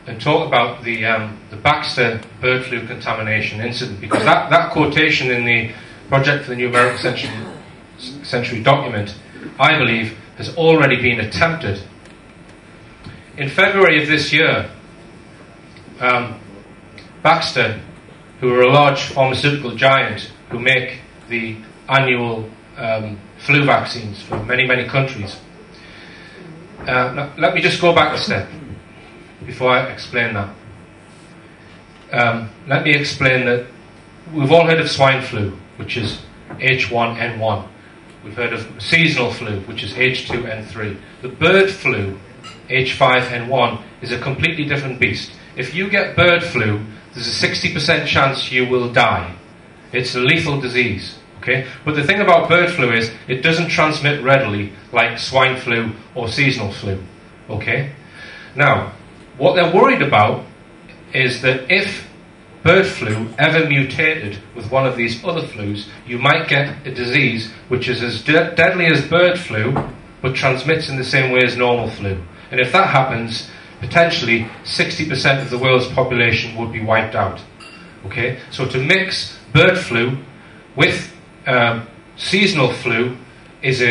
and talk about the Baxter bird flu contamination incident, because that quotation in the Project for the New American Century document, I believe, has already been attempted. In February of this year, Baxter, who are a large pharmaceutical giant who make the annual flu vaccines for many, many countries. Now, let me just go back a step before I explain that. Let me explain that we've all heard of swine flu, which is H1N1. We've heard of seasonal flu, which is H2N3. The bird flu, H5N1, is a completely different beast. If you get bird flu, there's a 60% chance you will die. It's a lethal disease. Okay? But the thing about bird flu is it doesn't transmit readily like swine flu or seasonal flu. Okay? Now, what they're worried about is that if bird flu ever mutated with one of these other flus, you might get a disease which is as deadly as bird flu but transmits in the same way as normal flu. And if that happens, potentially 60% of the world's population would be wiped out. Okay? So to mix bird flu with seasonal flu is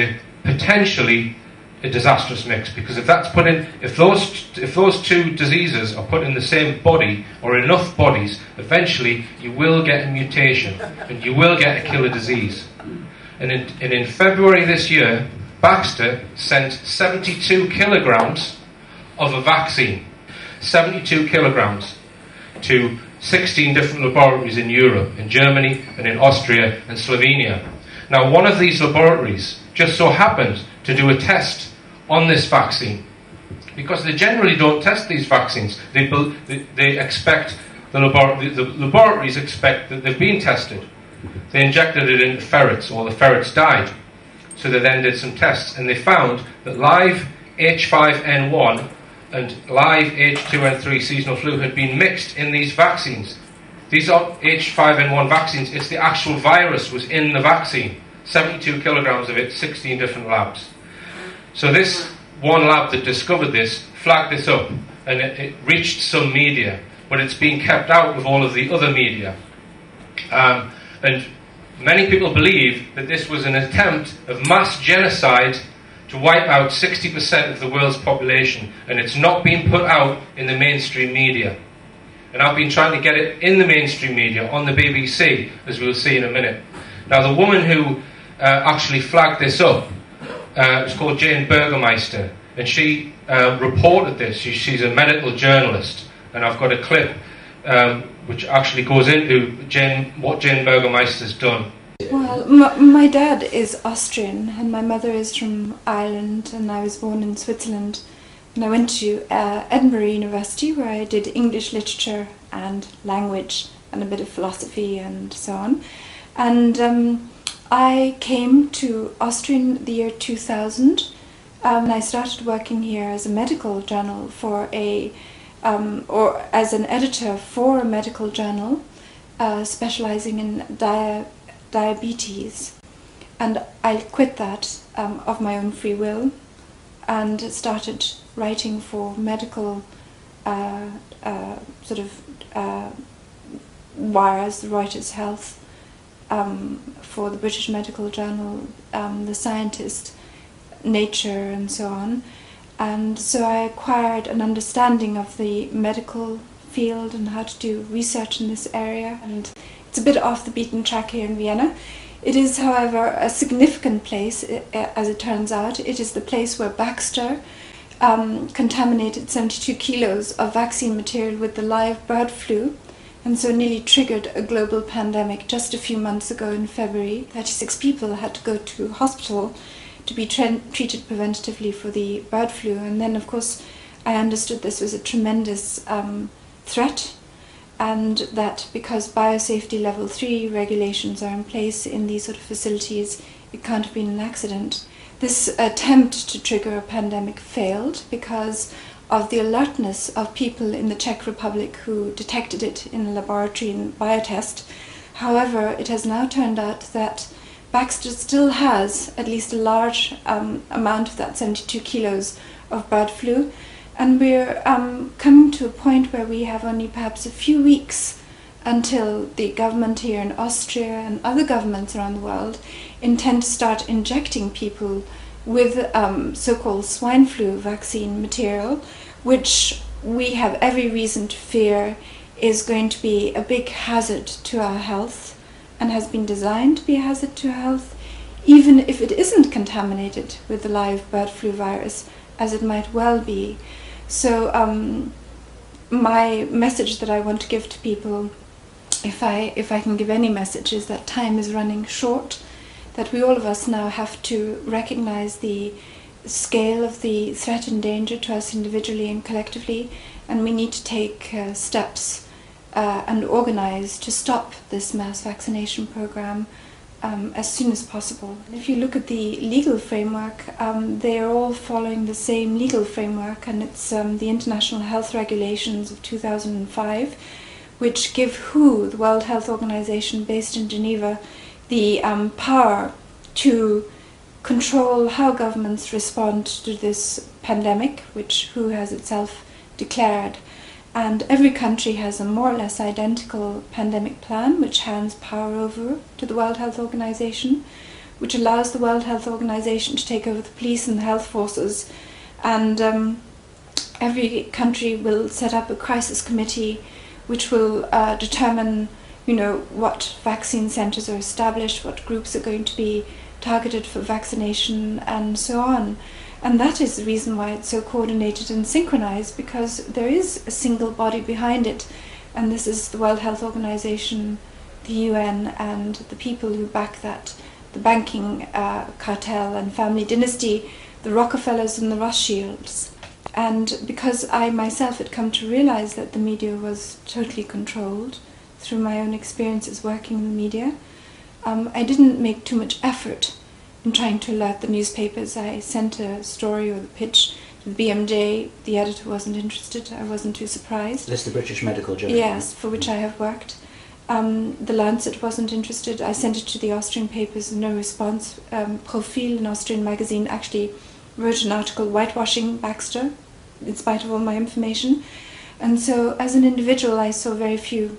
potentially a disastrous mix, because if that's put in, if those two diseases are put in the same body or enough bodies, eventually you will get a mutation and you will get a killer disease. And in February this year, Baxter sent 72 kilograms of a vaccine, 72 kilograms, to 16 different laboratories in Europe, in Germany and in Austria and Slovenia. Now, one of these laboratories just so happened to do a test on this vaccine, because they generally don't test these vaccines. They expect the laboratories expect that they've been tested. They injected it into ferrets, or the ferrets died. So they then did some tests, and they found that live H5N1 and live H2N3 seasonal flu had been mixed in these vaccines. These are H5N1 vaccines. It's the actual virus was in the vaccine. 72 kilograms of it, 16 different labs. So this one lab that discovered this flagged this up, and it reached some media, but it's been kept out of all of the other media. And many people believe that this was an attempt of mass genocide to wipe out 60% of the world's population, and it's not been put out in the mainstream media. And I've been trying to get it in the mainstream media, on the BBC, as we'll see in a minute. Now, the woman who actually flagged this up is called Jane Burgermeister, and she reported this. She's a medical journalist, and I've got a clip which actually goes into what Jane Burgermeister's done. Well, my dad is Austrian and my mother is from Ireland, and I was born in Switzerland, and I went to Edinburgh University, where I did English literature and language and a bit of philosophy and so on. And I came to Austria in the year 2000, and I started working here as a medical journal for or as an editor for a medical journal specializing in diabetes. And I quit that of my own free will and started writing for medical wires, Reuters Health, for the British Medical Journal, The Scientist, Nature, and so on. And so I acquired an understanding of the medical field and how to do research in this area. And it's a bit off the beaten track here in Vienna. It is, however, a significant place, as it turns out. It is the place where Baxter contaminated 72 kilos of vaccine material with the live bird flu, and so nearly triggered a global pandemic. Just a few months ago in February, 36 people had to go to hospital to be treated preventatively for the bird flu. And then, of course, I understood this was a tremendous threat, and that because biosafety level 3 regulations are in place in these sort of facilities, it can't have been an accident. This attempt to trigger a pandemic failed because of the alertness of people in the Czech Republic who detected it in a laboratory in biotest. However, it has now turned out that Baxter still has at least a large amount of that 72 kilos of bird flu, And we're coming to a point where we have only perhaps a few weeks until the government here in Austria and other governments around the world intend to start injecting people with so-called swine flu vaccine material, which we have every reason to fear is going to be a big hazard to our health and has been designed to be a hazard to our health, even if it isn't contaminated with the live bird flu virus, as it might well be. So my message that I want to give to people, if I can give any message, is that time is running short, that we all of us now have to recognize the scale of the threat and danger to us individually and collectively, and we need to take steps and organize to stop this mass vaccination program as soon as possible. If you look at the legal framework, they are all following the same legal framework, and it's the International Health Regulations of 2005, which give WHO, the World Health Organization based in Geneva, the power to control how governments respond to this pandemic, which WHO has itself declared. And every country has a more or less identical pandemic plan, which hands power over to the World Health Organization, which allows the World Health Organization to take over the police and the health forces. And every country will set up a crisis committee which will determine, what vaccine centers are established, what groups are going to be targeted for vaccination, and so on. And that is the reason why it's so coordinated and synchronized, because there is a single body behind it, and this is the World Health Organization, the UN, and the people who back that, the banking cartel and family dynasty, the Rockefellers and the Rothschilds. And because I myself had come to realize that the media was totally controlled through my own experiences working in the media, I didn't make too much effort in trying to alert the newspapers. I sent a story or the pitch to the BMJ. The editor wasn't interested. I wasn't too surprised. That's the British Medical Journal. Yes, for which I have worked. The Lancet wasn't interested. I sent it to the Austrian papers, no response. Profil, an Austrian magazine, actually wrote an article whitewashing Baxter, in spite of all my information. And so as an individual, I saw very few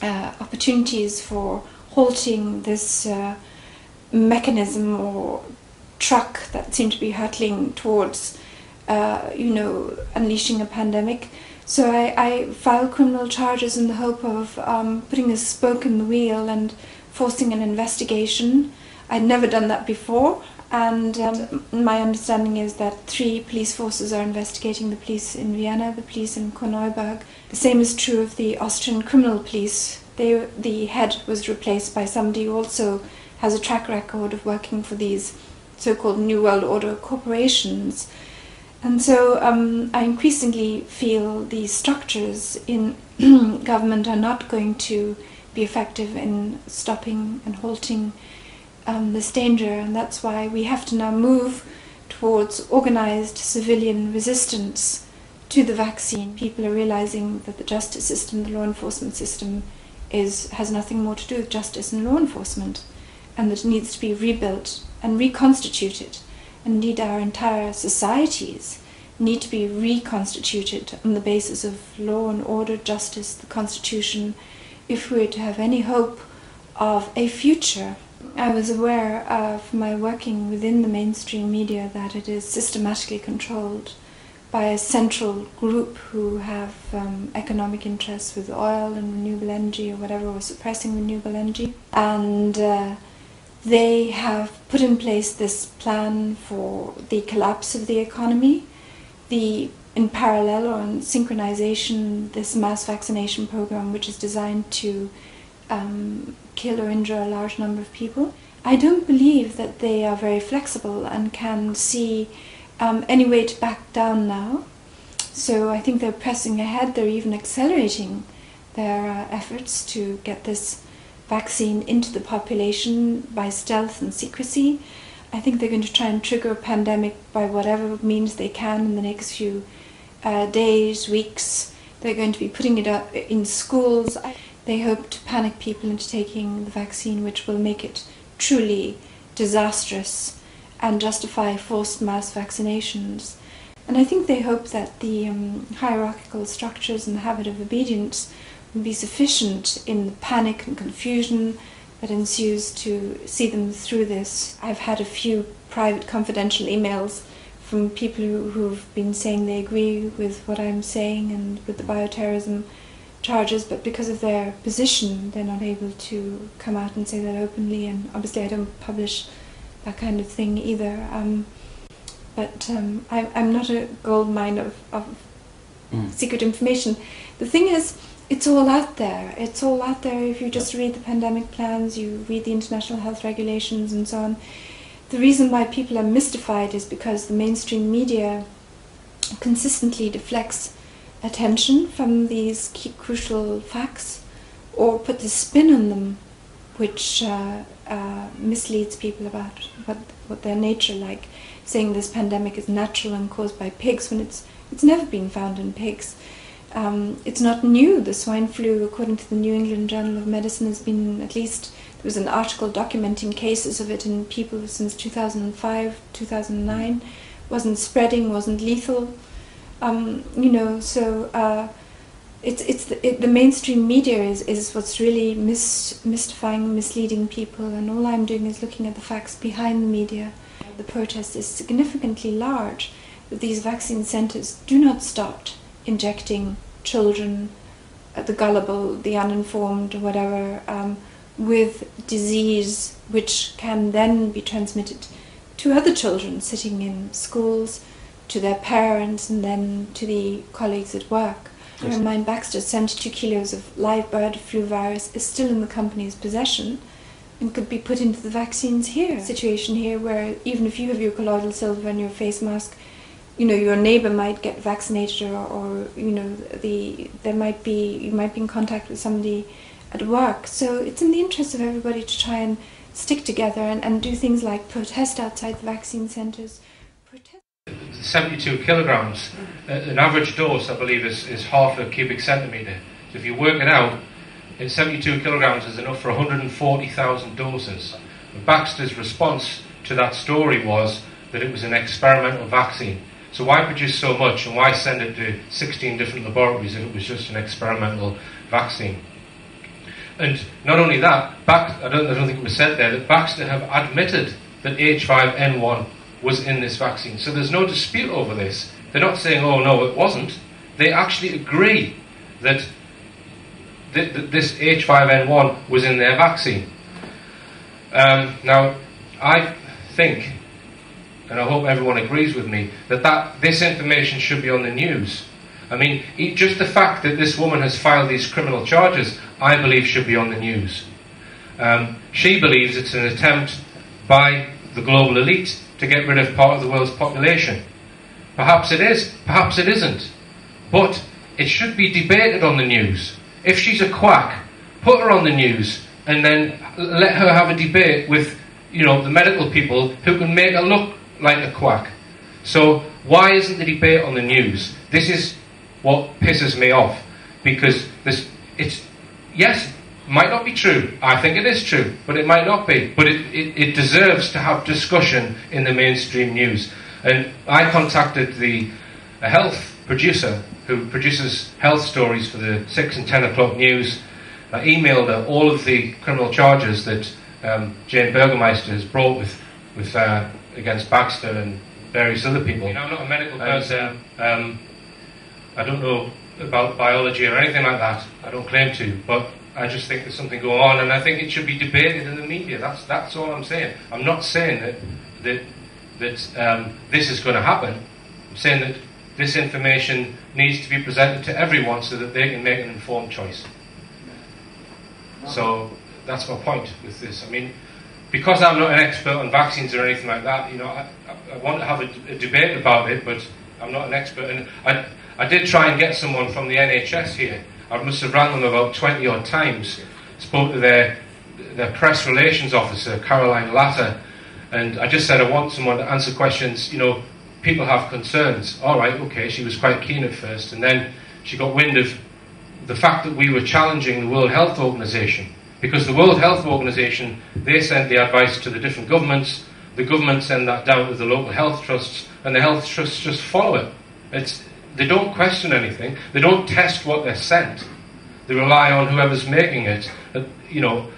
opportunities for halting this mechanism or truck that seemed to be hurtling towards, unleashing a pandemic. So I filed criminal charges in the hope of putting a spoke in the wheel and forcing an investigation. I'd never done that before, and my understanding is that 3 police forces are investigating: the police in Vienna, the police in Korneuburg. The same is true of the Austrian criminal police. The head was replaced by somebody who also has a track record of working for these so-called New World Order corporations. And so I increasingly feel the structures in government are not going to be effective in stopping and halting this danger, and that's why we have to now move towards organized civilian resistance to the vaccine. People are realizing that the justice system, the law enforcement system, has nothing more to do with justice and law enforcement, and that it needs to be rebuilt and reconstituted. And indeed our entire societies need to be reconstituted on the basis of law and order, justice, the Constitution, if we're to have any hope of a future. I was aware of my working within the mainstream media that it is systematically controlled by a central group who have economic interests with oil and renewable energy or whatever, or suppressing renewable energy. And they have put in place this plan for the collapse of the economy, in parallel or in synchronization, this mass vaccination program, which is designed to kill or injure a large number of people. I don't believe that they are very flexible and can see any way to back down now. So I think they're pressing ahead. They're even accelerating their efforts to get this vaccine into the population by stealth and secrecy. I think they're going to try and trigger a pandemic by whatever means they can in the next few days, weeks. They're going to be putting it up in schools. They hope to panic people into taking the vaccine, which will make it truly disastrous and justify forced mass vaccinations. And I think they hope that the hierarchical structures and the habit of obedience will be sufficient in the panic and confusion that ensues to see them through this. I've had a few private confidential emails from people who've been saying they agree with what I'm saying and with the bioterrorism charges, but because of their position they're not able to come out and say that openly, and obviously I don't publish that kind of thing either. But I'm not a gold mine of secret information. The thing is, it's all out there. It's all out there if you just read the pandemic plans, you read the international health regulations and so on. The reason why people are mystified is because the mainstream media consistently deflects attention from these key crucial facts, or puts a spin on them which misleads people about what their nature like, saying this pandemic is natural and caused by pigs when it's never been found in pigs. It's not new. The swine flu, according to the New England Journal of Medicine, has been, at least there was an article documenting cases of it in people since 2005, 2009. Wasn't spreading, wasn't lethal. The mainstream media is what's really mystifying, misleading people, and all I'm doing is looking at the facts behind the media. The protest is significantly large. These vaccine centres do not start injecting children, the gullible, the uninformed, whatever, with disease which can then be transmitted to other children sitting in schools, to their parents, and then to the colleagues at work. I remind Baxter 72 kilos of live bird flu virus is still in the company's possession and could be put into the vaccines here. Situation here where even if you have your colloidal silver and your face mask, your neighbour might get vaccinated, or you might be in contact with somebody at work. So it's in the interest of everybody to try and stick together and do things like protest outside the vaccine centres. 72 kilograms, an average dose, I believe, is half a cubic centimetre. So if you work it out, 72 kilograms is enough for 140,000 doses. And Baxter's response to that story was that it was an experimental vaccine. So why produce so much, and why send it to 16 different laboratories if it was just an experimental vaccine? And not only that, I don't think it was said there, that Baxter have admitted that H5N1 was in this vaccine. So there's no dispute over this. They're not saying, oh no, it wasn't. They actually agree that this H5N1 was in their vaccine. Now, I think, and I hope everyone agrees with me, that this information should be on the news. I mean, just the fact that this woman has filed these criminal charges, I believe should be on the news. She believes it's an attempt by the global elite to get rid of part of the world's population. Perhaps it is, perhaps it isn't. But it should be debated on the news. If she's a quack, put her on the news and then let her have a debate with, the medical people who can make her look like a quack. So why isn't the debate on the news? This is what pisses me off, because yes, might not be true. I think it is true, but it might not be. But it deserves to have discussion in the mainstream news. And I contacted a health producer who produces health stories for the 6 and 10 o'clock news. I emailed her all of the criminal charges that Jane Burgermeister has brought with against Baxter and various other people. I'm not a medical person. I don't know about biology or anything like that. I don't claim to, but I just think there's something going on, and I think it should be debated in the media. That's all I'm saying. I'm not saying that this is going to happen. I'm saying that this information needs to be presented to everyone so that they can make an informed choice. So that's my point with this. I mean, because I'm not an expert on vaccines or anything like that, I want to have a debate about it, but I'm not an expert. And I did try and get someone from the NHS here. I must have rang them about 20 odd times, spoke to their press relations officer, Caroline Latter, and I just said I want someone to answer questions. People have concerns. All right, okay, she was quite keen at first, and then she got wind of the fact that we were challenging the World Health Organization, because the World Health Organization, they sent the advice to the different governments, the government sent that down to the local health trusts, and the health trusts just follow it. They don't question anything. They don't test what they're sent. They rely on whoever's making it, the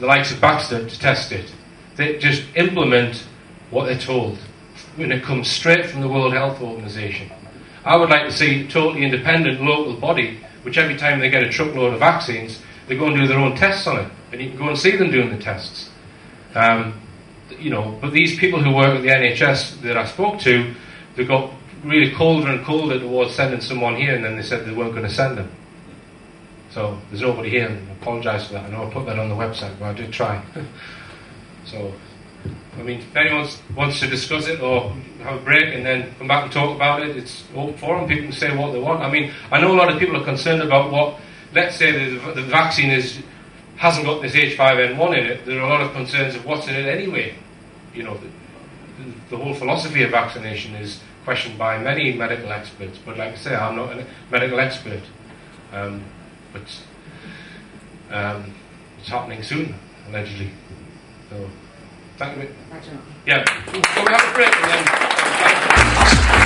likes of Baxter, to test it. They just implement what they're told, when it comes straight from the World Health Organization. I would like to see a totally independent local body, which every time they get a truckload of vaccines, they go and do their own tests on it, and you can go and see them doing the tests. But these people who work at the NHS that I spoke to, they got really colder and colder towards sending someone here, and then they said they weren't going to send them. So there's nobody here, and I apologise for that. I know I put that on the website, but I did try. So, I mean, if anyone wants to discuss it or have a break and then come back and talk about it, it's open forum. People can say what they want. I mean, I know a lot of people are concerned about what, let's say the vaccine hasn't got this H5N1 in it. There are a lot of concerns of what's in it anyway. The whole philosophy of vaccination is questioned by many medical experts. But like I say, I'm not a medical expert. But it's happening soon, allegedly. So, thank you. Yeah, so we have a break and then...